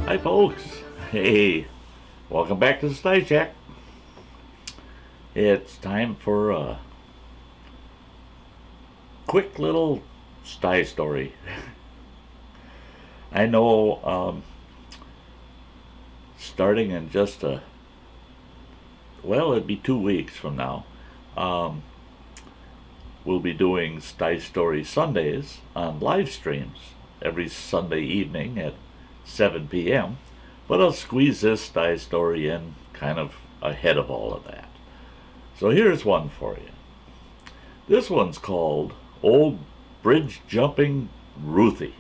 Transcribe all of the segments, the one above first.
Hi folks, hey, welcome back to the Sty Shack. It's time for a quick little sty story. I know starting in it'd be 2 weeks from now, um, we'll be doing Sty Story Sundays on live streams every Sunday evening at 7 p.m. But I'll squeeze this Sty Story in kind of ahead of all of that. So here's one for you. This one's called Old Bridge Jumping Ruthie.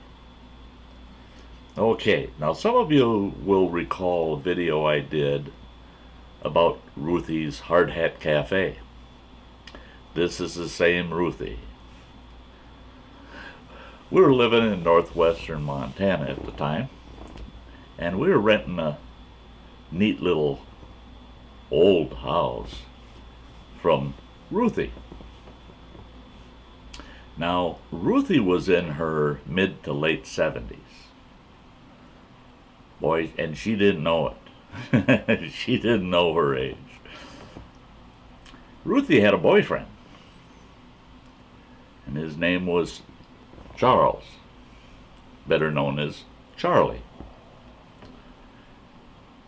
Okay, now some of you will recall a video I did about Ruthie's Hard Hat Cafe. This is the same Ruthie. We were living in northwestern Montana at the time, and we were renting a neat little old house from Ruthie. Now, Ruthie was in her mid to late 70s. Boy, and she didn't know it. She didn't know her age. Ruthie had a boyfriend, and his name was Charles, better known as Charlie.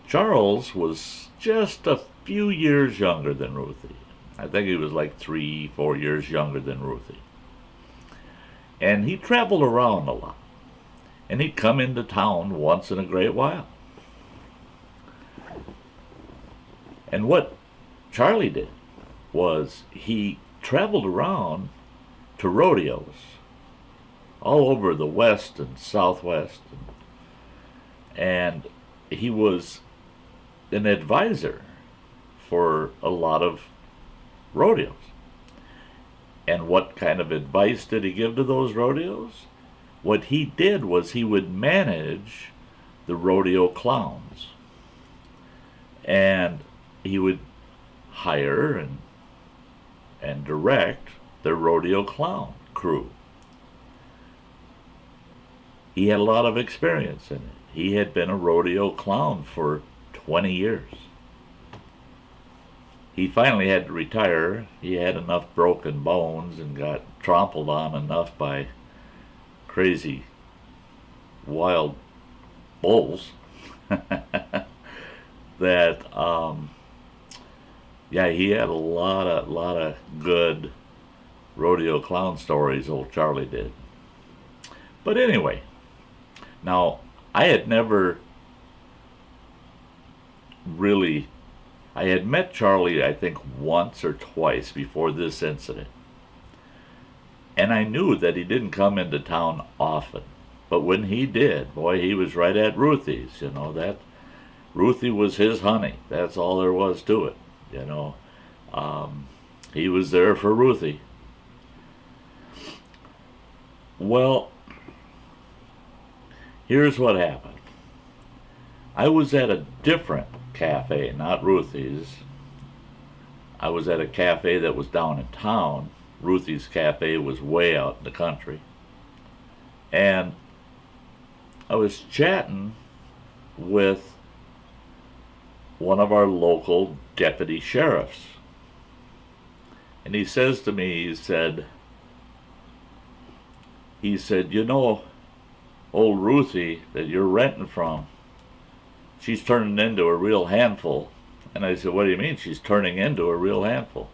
Charles was just a few years younger than Ruthie. I think he was like 3-4 years younger than Ruthie. And he traveled around a lot. And he'd come into town once in a great while. And what Charlie did was he traveled around to rodeos all over the west and southwest. And he was an advisor for a lot of rodeos. And what kind of advice did he give to those rodeos? What he did was he would manage the rodeo clowns. And he would hire and direct the rodeo clown crew. He had a lot of experience in it. He had been a rodeo clown for 20 years. He finally had to retire. He had enough broken bones and got trampled on enough by crazy wild bulls that he had a lot of good rodeo clown stories, old Charlie did. But anyway, now I had met Charlie, I think, once or twice before this incident. And I knew that he didn't come into town often. But when he did, boy, he was right at Ruthie's, that Ruthie was his honey. That's all there was to it, He was there for Ruthie. Well, here's what happened. I was at a different cafe, not Ruthie's. I was at a cafe that was down in town. Ruthie's cafe was way out in the country. And I was chatting with one of our local deputy sheriffs. And he says to me, he said, old Ruthie that you're renting from, she's turning into a real handful. And I said, what do you mean she's turning into a real handful?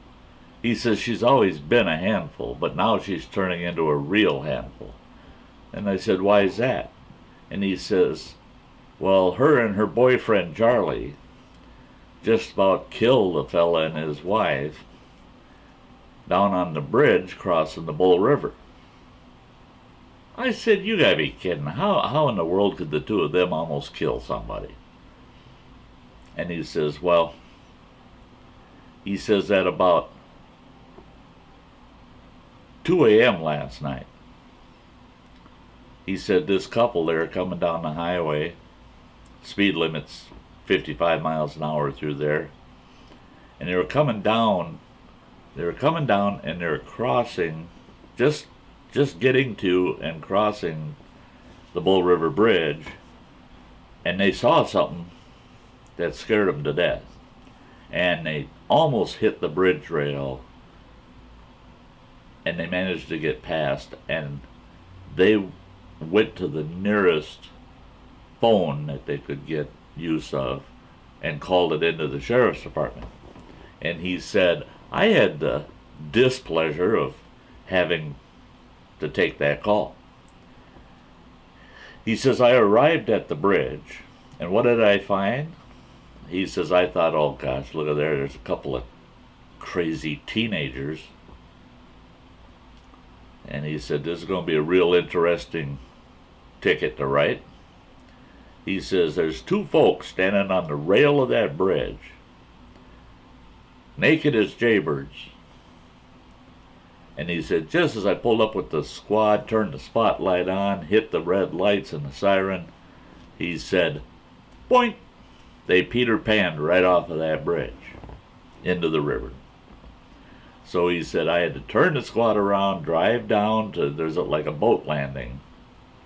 He says, she's always been a handful, but now she's turning into a real handful. And I said, why is that? And he says, well, her and her boyfriend Charlie just about killed a fella and his wife down on the bridge crossing the Bull River. I said, you gotta be kidding. How in the world could the two of them almost kill somebody? And he says, at about 2 a.m. last night. He said this couple, they were coming down the highway, speed limit's 55 miles an hour through there, and they were coming down and they were crossing, just getting to and crossing the Bull River Bridge, and they saw something that scared them to death. And they almost hit the bridge rail, and they managed to get past, and they went to the nearest phone that they could get use of and called it into the sheriff's department. And he said, I had the displeasure of having to take that call. He says, I arrived at the bridge, and what did I find? He says, I thought, oh gosh, look at there, there's a couple of crazy teenagers. And he said, this is going to be a real interesting ticket to write. He says, there's two folks standing on the rail of that bridge, naked as jaybirds. And he said, just as I pulled up with the squad, turned the spotlight on, hit the red lights and the siren, he said, boink, they Peter Panned right off of that bridge into the river. So he said, I had to turn the squad around, drive down to, there's like a boat landing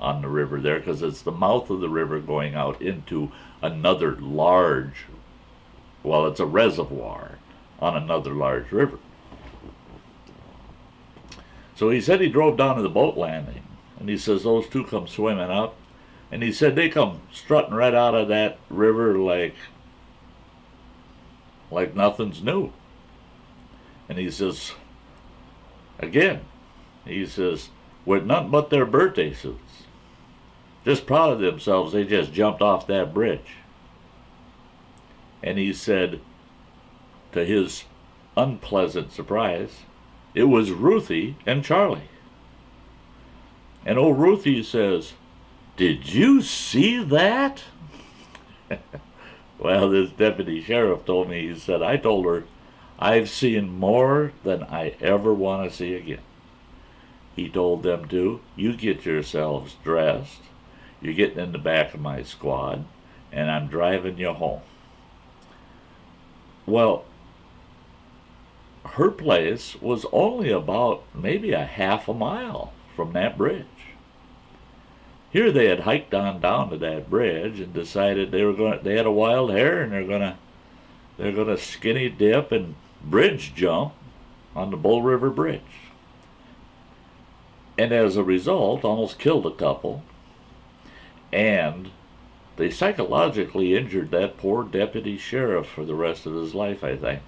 on the river there, because it's the mouth of the river going out into another large, well, it's a reservoir on another large river. So he said he drove down to the boat landing, and he says those two come swimming up, and he said they come strutting right out of that river like nothing's new. And he says, again, he says, with nothing but their birthday suits, just proud of themselves, they just jumped off that bridge. And he said, to his unpleasant surprise, it was Ruthie and Charlie. And old Ruthie says, did you see that? Well, this deputy sheriff told me, he said, I told her, I've seen more than I ever want to see again. He told them to, you get yourselves dressed, you're getting in the back of my squad, and I'm driving you home. Well, her place was only about maybe a half a mile from that bridge. Here they had hiked on down to that bridge and decided they had a wild hare, and they're gonna skinny dip and bridge jump on the Bull River Bridge. And as a result, almost killed a couple, and they psychologically injured that poor deputy sheriff for the rest of his life, I think.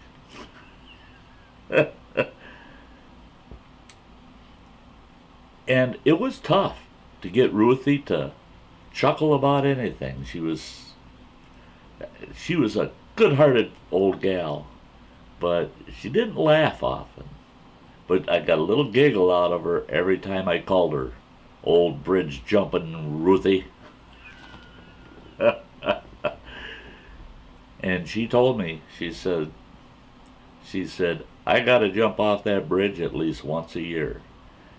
And it was tough to get Ruthie to chuckle about anything. She was a good-hearted old gal, but she didn't laugh often. But I got a little giggle out of her every time I called her old bridge jumping Ruthie. And she told me, she said, I gotta jump off that bridge at least once a year.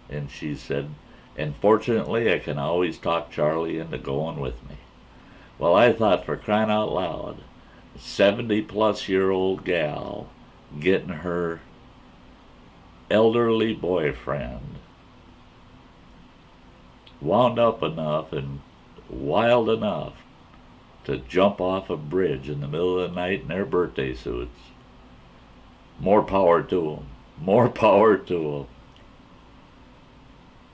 And she said, and fortunately I can always talk Charlie into going with me. Well, I thought, for crying out loud, 70-plus-year-old gal getting her elderly boyfriend wound up enough and wild enough to jump off a bridge in the middle of the night in their birthday suits. More power to them. More power to them.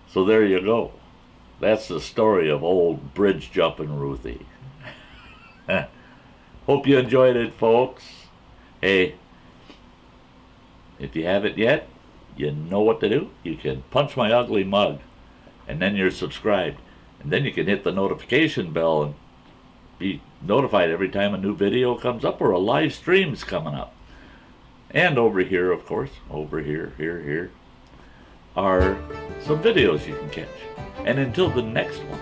So there you go. That's the story of old bridge jumping Ruthie. Hope you enjoyed it, folks. Hey, if you haven't yet, you know what to do. You can punch my ugly mug, and then you're subscribed. And then you can hit the notification bell and be notified every time a new video comes up or a live stream's coming up. And over here, of course, over here, here, are some videos you can catch. And until the next one,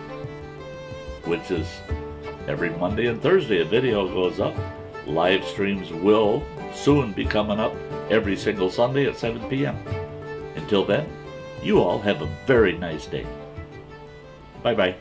which is every Monday and Thursday a video goes up, live streams will soon be coming up every single Sunday at 7 p.m. Until then, you all have a very nice day. Bye-bye.